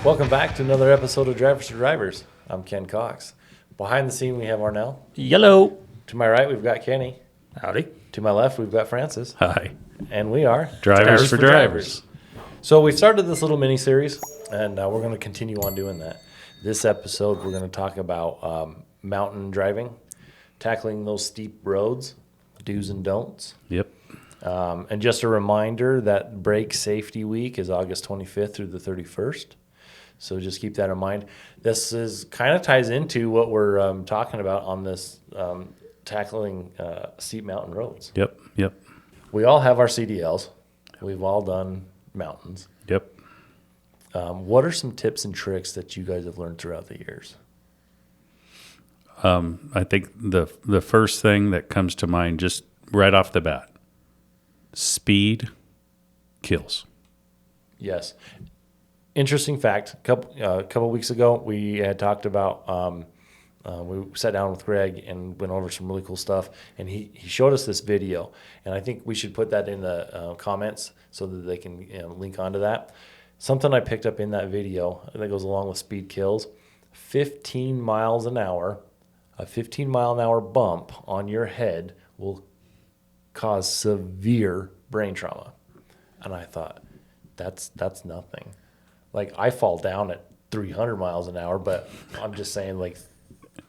Welcome back to another episode of Drivers4Drivers. I'm Ken Cox. Behind the scene, we have Arnell. Yellow. To my right, we've got Kenny. Howdy. To my left, we've got Francis. Hi. And we are Drivers4Drivers. So we started this little mini-series, and we're going to continue on doing that. This episode, we're going to talk about mountain driving, tackling those steep roads, do's and don'ts. Yep. And just a reminder that Brake Safety Week is August 25th through the 31st. So just keep that in mind. This is kind of ties into what we're talking about on this tackling steep mountain roads. Yep. We all have our CDLs. We've all done mountains. Yep. What are some tips and tricks that you guys have learned throughout the years? I think the first thing that comes to mind just right off the bat, speed kills. Yes. Interesting fact. A couple weeks ago, we had talked about. We sat down with Greg and went over some really cool stuff, and he showed us this video, and I think we should put that in the comments so that they can link onto that. Something I picked up in that video that goes along with speed kills: 15 miles an hour, a 15-mile-an-hour bump on your head will cause severe brain trauma. And I thought, that's nothing. Like, I fall down at 300 miles an hour, but I'm just saying, like,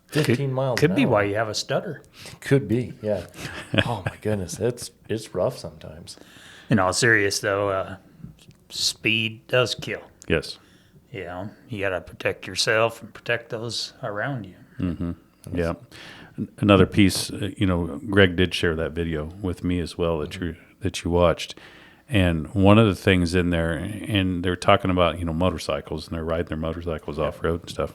15 miles an hour. Could be why you have a stutter. Could be, yeah. Oh, my goodness. It's rough sometimes. In all serious, though, speed does kill. Yes. You know, you got to protect yourself and protect those around you. Mm-hmm. Yeah. Another piece, Greg did share that video with me as well that you watched. And one of the things in there, and they're talking about, motorcycles, and they're riding their motorcycles off-road and stuff.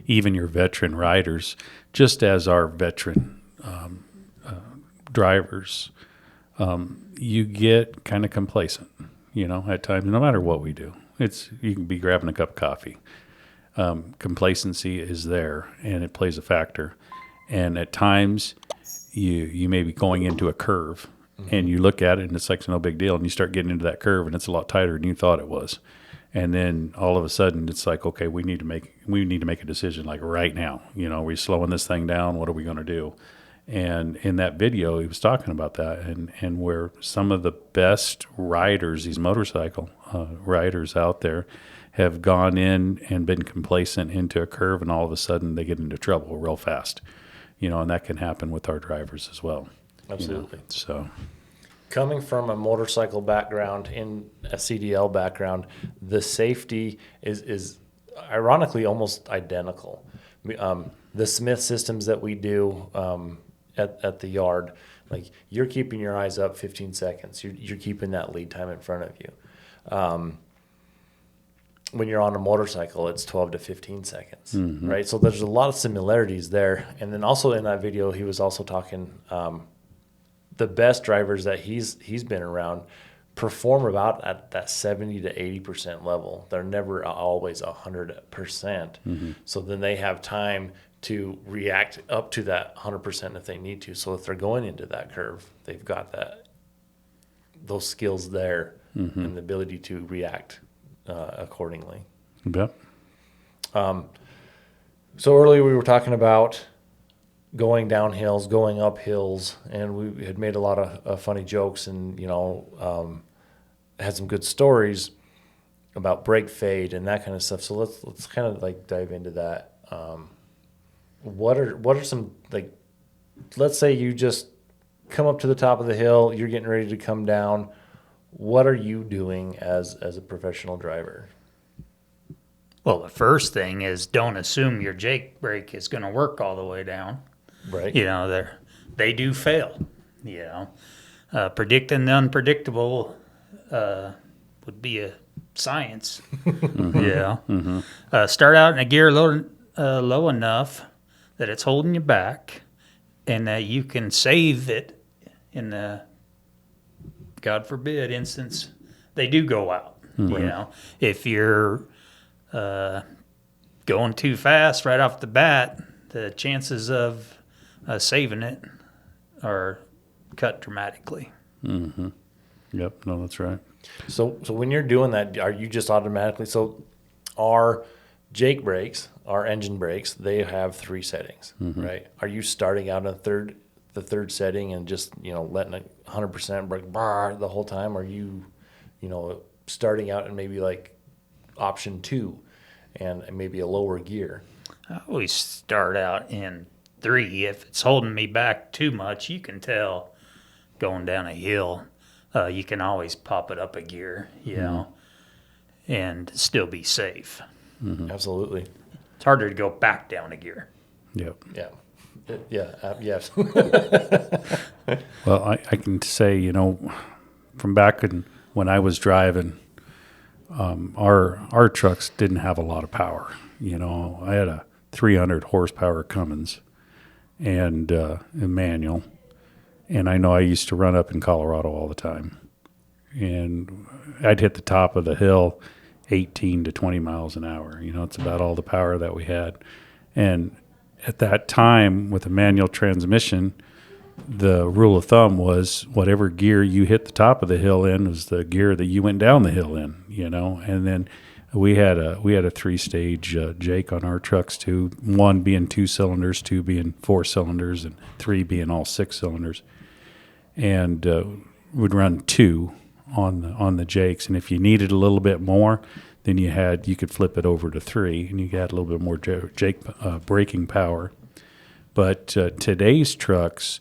Even your veteran riders, just as our veteran drivers, you get kind of complacent, at times, no matter what we do. You can be grabbing a cup of coffee. Complacency is there, and it plays a factor. And at times, you may be going into a curve, and you look at it, and it's like no big deal, and you start getting into that curve, and it's a lot tighter than you thought it was. And then all of a sudden, it's like, okay, we need to make a decision, like right now. Are we slowing this thing down? What are we going to do? And in that video, he was talking about that, and where some of the best riders, these motorcycle riders out there, have gone in and been complacent into a curve, and all of a sudden they get into trouble real fast. And that can happen with our drivers as well. Absolutely. So, coming from a motorcycle background in a CDL background, the safety is ironically almost identical. The Smith systems that we do at the yard, like, you're keeping your eyes up 15 seconds. You're keeping that lead time in front of you. When you're on a motorcycle, it's 12 to 15 seconds, right? So there's a lot of similarities there. And then also in that video, he was also talking the best drivers that he's been around perform about at that 70 to 80% level. They're never always 100%. So then they have time to react up to that 100% if they need to. So if they're going into that curve, they've got those skills there and the ability to react accordingly. Yep. So earlier we were talking about going down hills, going up hills, and we had made a lot of funny jokes and, had some good stories about brake fade and that kind of stuff. So let's kind of like dive into that. What are some, like, let's say you just come up to the top of the hill, you're getting ready to come down. What are you doing as a professional driver? Well, the first thing is don't assume your Jake brake is going to work all the way down. Right. They do fail. Predicting the unpredictable would be a science. Start out in a gear low enough that it's holding you back, and that you can save it in the, God forbid, instance they do go out. If you're going too fast right off the bat, the chances of saving it are cut dramatically. Yep. No, that's right. So when you're doing that, are you just automatically, so Our Jake brakes, our engine brakes, they have 3 settings, right? Are you starting out in the third setting and just, letting it 100% brake the whole time? Are you, starting out in maybe like option 2 and maybe a lower gear? I always start out in 3. If it's holding me back too much, you can tell going down a hill. You can always pop it up a gear, and still be safe. Absolutely. It's harder to go back down a gear. Yep. Yeah. Yes. Well, I can say, from back when I was driving, our trucks didn't have a lot of power. I had a 300 horsepower Cummins and a manual. And I know I used to run up in Colorado all the time. And I'd hit the top of the hill 18 to 20 miles an hour. It's about all the power that we had. And at that time, with a manual transmission, the rule of thumb was whatever gear you hit the top of the hill in was the gear that you went down the hill in, And then we had a 3-stage Jake on our trucks too, 1 being 2 cylinders, 2 being 4 cylinders, and 3 being all 6 cylinders. And would run 2 on the Jakes, and if you needed a little bit more, then you could flip it over to 3, and you got a little bit more Jake braking power. But today's trucks,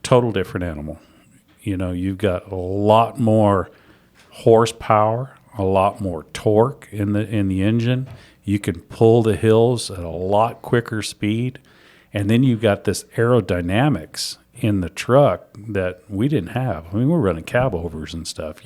total different animal. You've got a lot more horsepower, a lot more torque in the engine. You can pull the hills at a lot quicker speed, and then you've got this aerodynamics in the truck that we didn't have. I mean, we're running cab overs and stuff,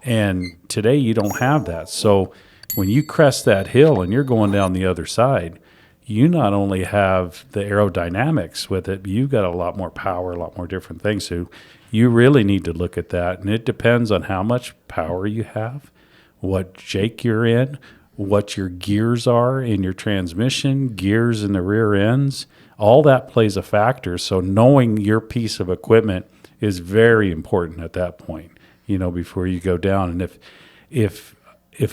and today you don't have that. So when you crest that hill and you're going down the other side, you not only have the aerodynamics with it, but you've got a lot more power, a lot more different things. So you really need to look at that. And it depends on how much power you have, what Jake you're in, what your gears are in your transmission, gears in the rear ends. All that plays a factor. So knowing your piece of equipment is very important at that point, before you go down. And if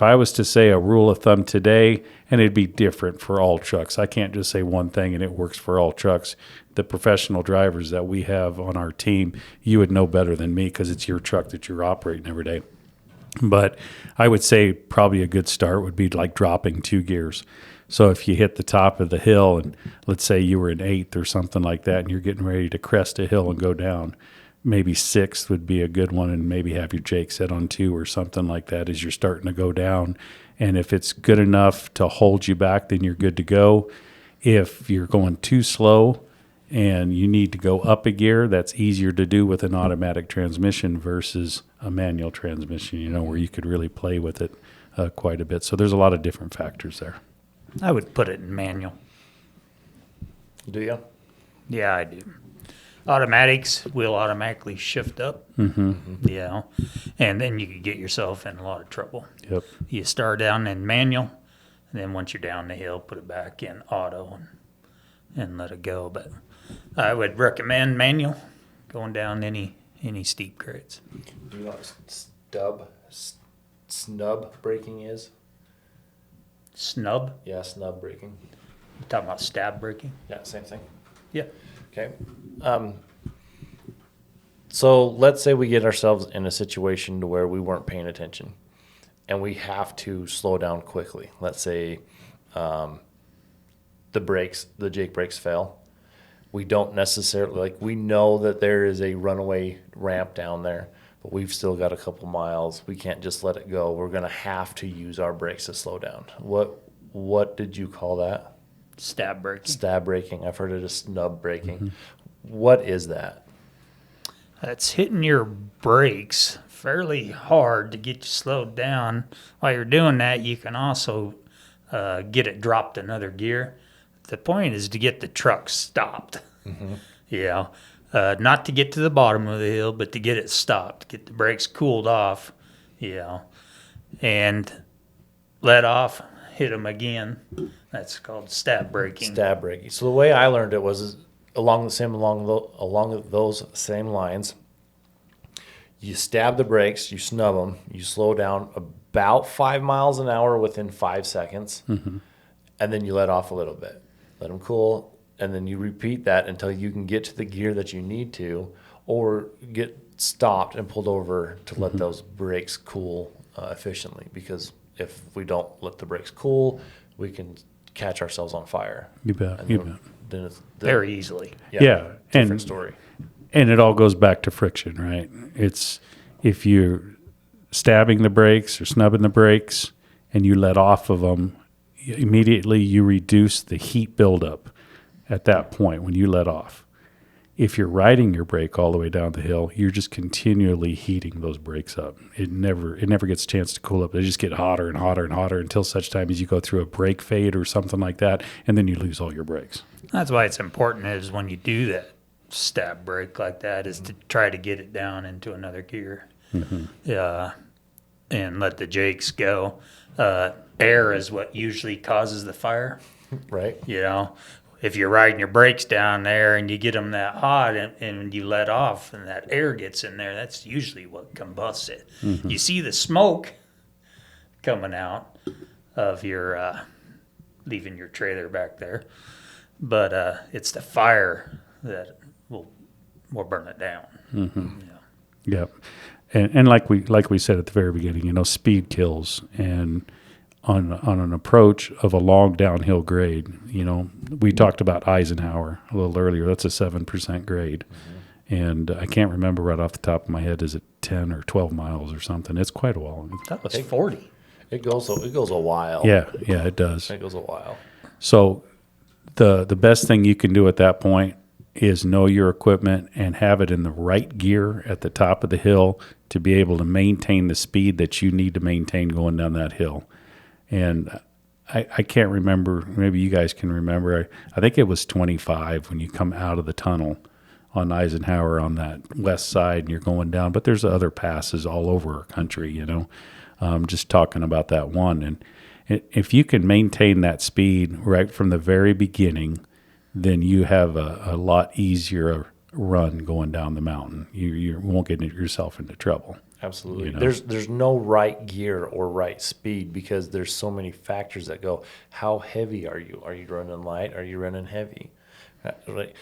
I was to say a rule of thumb today, and it'd be different for all trucks. I can't just say one thing and it works for all trucks. The professional drivers that we have on our team, you would know better than me because it's your truck that you're operating every day. But I would say probably a good start would be like dropping 2 gears. So if you hit the top of the hill and let's say you were in 8th or something like that and you're getting ready to crest a hill and go down, maybe 6th would be a good one, and maybe have your Jake set on 2 or something like that as you're starting to go down. And if it's good enough to hold you back, then you're good to go. If you're going too slow and you need to go up a gear, that's easier to do with an automatic transmission versus a manual transmission, where you could really play with it quite a bit. So there's a lot of different factors there. I would put it in manual. Do you? Yeah, I do. Automatics will automatically shift up, and then you could get yourself in a lot of trouble. Yep. You start down in manual, and then once you're down the hill, put it back in auto and let it go. But I would recommend manual going down any steep grades. Do you know what snub braking is? Snub? Yeah, snub braking. You talking about stab braking? Yeah, same thing. Yeah. Okay. So let's say we get ourselves in a situation to where we weren't paying attention and we have to slow down quickly. Let's say the Jake brakes fail. We don't necessarily, we know that there is a runaway ramp down there, but we've still got a couple miles. We can't just let it go. We're going to have to use our brakes to slow down. What did you call that? Stab braking. Stab braking. I've heard it as snub braking. Mm-hmm. What is that? That's hitting your brakes fairly hard to get you slowed down. While you're doing that, you can also get it dropped another gear. The point is to get the truck stopped. Mm-hmm. Not to get to the bottom of the hill, but to get it stopped, get the brakes cooled off, and let off, hit them again. That's called stab braking. Stab braking. So the way I learned it was along those same lines. You stab the brakes, you snub them, you slow down about 5 miles an hour within 5 seconds, and then you let off a little bit, let them cool, and then you repeat that until you can get to the gear that you need to, or get stopped and pulled over to let those brakes cool efficiently. Because if we don't let the brakes cool, we can catch ourselves on fire. You bet. And You then, bet. then it's Very easily. Yeah, different and- story. And it all goes back to friction, right? It's if you're stabbing the brakes or snubbing the brakes and you let off of them, immediately you reduce the heat buildup at that point when you let off. If you're riding your brake all the way down the hill, you're just continually heating those brakes up. It never gets a chance to cool up. They just get hotter and hotter and hotter until such time as you go through a brake fade or something like that, and then you lose all your brakes. That's why it's important is when you do that stab brake like that is to try to get it down into another gear. And let the jakes go. Air is what usually causes the fire. Right? You know, if you're riding your brakes down there and you get them that hot and you let off and that air gets in there, that's usually what combusts it. You see the smoke coming out of your leaving your trailer back there, but it's the fire that will burn it down. Yep. And like we said at the very beginning, speed kills. And on an approach of a long downhill grade, we talked about Eisenhower a little earlier. That's a 7% grade. And I can't remember right off the top of my head, is it 10 or 12 miles or something? It's quite a while. That was 40. It goes a while. Yeah, it does. It goes a while. So the best thing you can do at that point is know your equipment and have it in the right gear at the top of the hill to be able to maintain the speed that you need to maintain going down that hill. And I can't remember, maybe you guys can remember, I think it was 25 when you come out of the tunnel on Eisenhower on that west side and you're going down, but there's other passes all over our country, just talking about that one. And if you can maintain that speed right from the very beginning, then you have a lot easier run going down the mountain. You won't get yourself into trouble. Absolutely. There's no right gear or right speed because there's so many factors that go. How heavy are you? Are you running light? Are you running heavy? Right.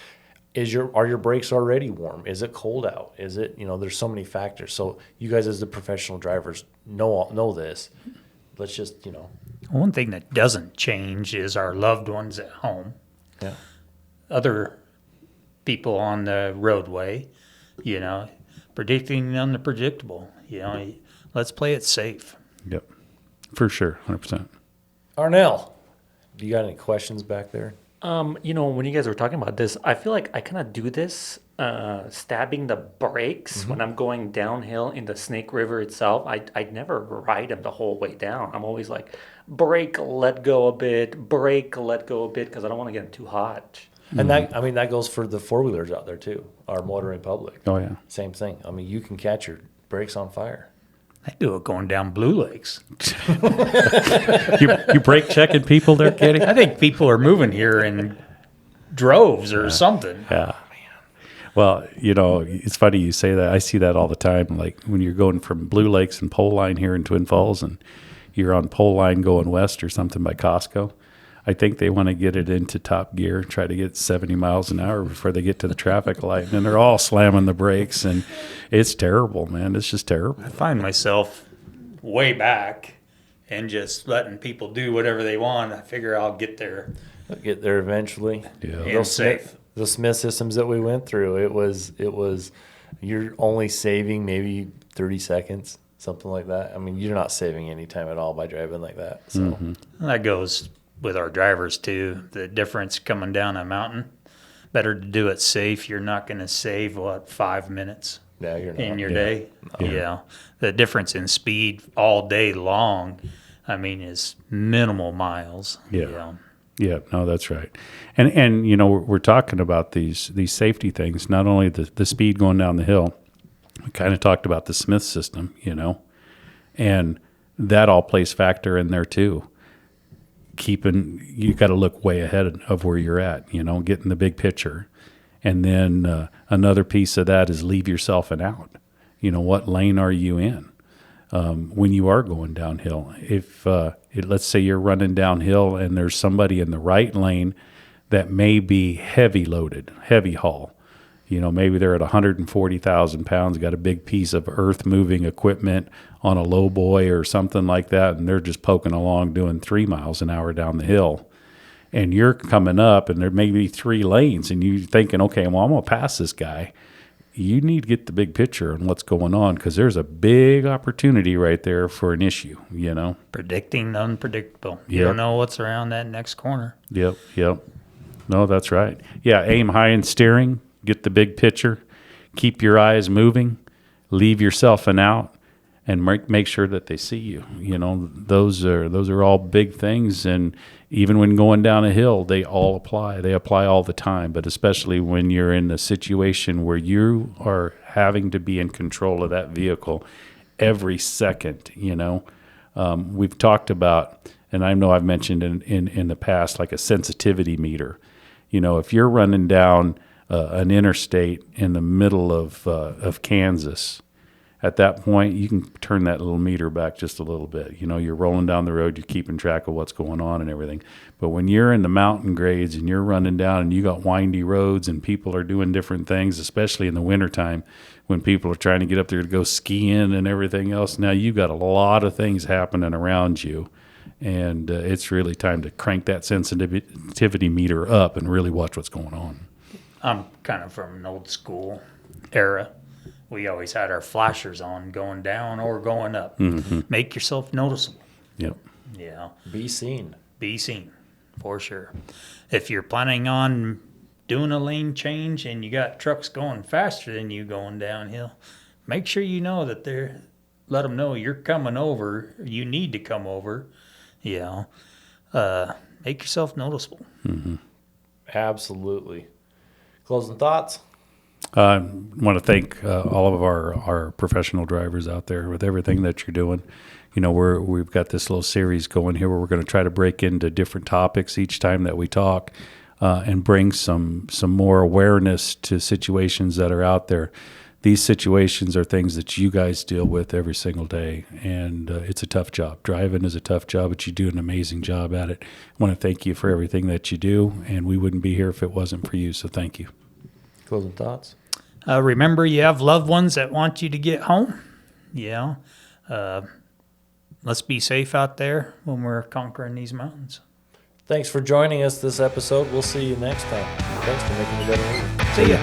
Are your brakes already warm? Is it cold out? Is it, there's so many factors. So you guys as the professional drivers know this. Let's just, One thing that doesn't change is our loved ones at home. Yeah. Other people on the roadway, predicting the unpredictable. Let's play it safe. Yep, for sure, 100%. Arnell, do you got any questions back there? When you guys were talking about this, I feel like I kind of do this, stabbing the brakes when I'm going downhill in the Snake River itself. I never ride them the whole way down. I'm always like, brake, let go a bit, brake, let go a bit, because I don't want to get them too hot. And that goes for the four-wheelers out there too, our motoring public. Oh, yeah. Same thing. You can catch your brakes on fire. I do it going down Blue Lakes. You brake checking people there, Katie? I think people are moving here in droves or something. Yeah. Well, it's funny you say that. I see that all the time. Like when you're going from Blue Lakes and Pole Line here in Twin Falls and you're on Pole Line going west or something by Costco. I think they want to get it into top gear, try to get 70 miles an hour before they get to the traffic light. And they're all slamming the brakes, and it's terrible, man. It's just terrible. I find myself way back and just letting people do whatever they want. I figure I'll get there. I'll get there eventually. Yeah. And safe. The Smith systems that we went through, it was you're only saving maybe 30 seconds, something like that. You're not saving any time at all by driving like that. So That goes with our drivers too. The difference coming down a mountain, better to do it safe. You're not going to save 5 minutes yeah, you're not. in your day. The difference in speed all day long, is minimal miles. Yeah. Yeah, no, that's right. And we're talking about these safety things, not only the speed going down the hill. We kind of talked about the Smith system, and that all plays factor in there too. You got to look way ahead of where you're at, getting the big picture. And then another piece of that is leave yourself an out. What lane are you in? when you are going downhill. If let's say you're running downhill and there's somebody in the right lane that may be heavy loaded, heavy haul. Maybe they're at 140,000 pounds, got a big piece of earth moving equipment on a low boy or something like that, and they're just poking along doing 3 miles an hour down the hill. And you're coming up, and there may be 3 lanes, and you're thinking, okay, well, I'm going to pass this guy. You need to get the big picture on what's going on, because there's a big opportunity right there for an issue, Predicting the unpredictable. You Yep. don't know what's around that next corner. Yep. No, that's right. Yeah, aim high in steering, get the big picture, keep your eyes moving, leave yourself an out, and make sure that they see you. Those are all big things, and even when going down a hill, they all apply. They apply all the time, but especially when you're in a situation where you are having to be in control of that vehicle every second. We've talked about, and I know I've mentioned in the past, like a sensitivity meter. If you're running down an interstate in the middle of Kansas, at that point, you can turn that little meter back just a little bit. You're rolling down the road, you're keeping track of what's going on and everything. But when you're in the mountain grades and you're running down and you got windy roads and people are doing different things, especially in the wintertime when people are trying to get up there to go skiing and everything else, now you've got a lot of things happening around you. And it's really time to crank that sensitivity meter up and really watch what's going on. I'm kind of from an old school era. We always had our flashers on going down or going up. Mm-hmm. Make yourself noticeable. Yep. Yeah. Be seen. Be seen, for sure. If you're planning on doing a lane change and you got trucks going faster than you going downhill, make sure you know that let them know you're coming over. You need to come over. Make yourself noticeable. Mm-hmm. Absolutely. Closing thoughts? I want to thank all of our professional drivers out there with everything that you're doing. We've got this little series going here where we're going to try to break into different topics each time that we talk and bring some more awareness to situations that are out there. These situations are things that you guys deal with every single day, and it's a tough job. Driving is a tough job, but you do an amazing job at it. I want to thank you for everything that you do, and we wouldn't be here if it wasn't for you, so thank you. Closing thoughts? Remember, you have loved ones that want you to get home. Let's be safe out there when we're conquering these mountains. Thanks for joining us this episode. We'll see you next time. Thanks for making me better. See ya.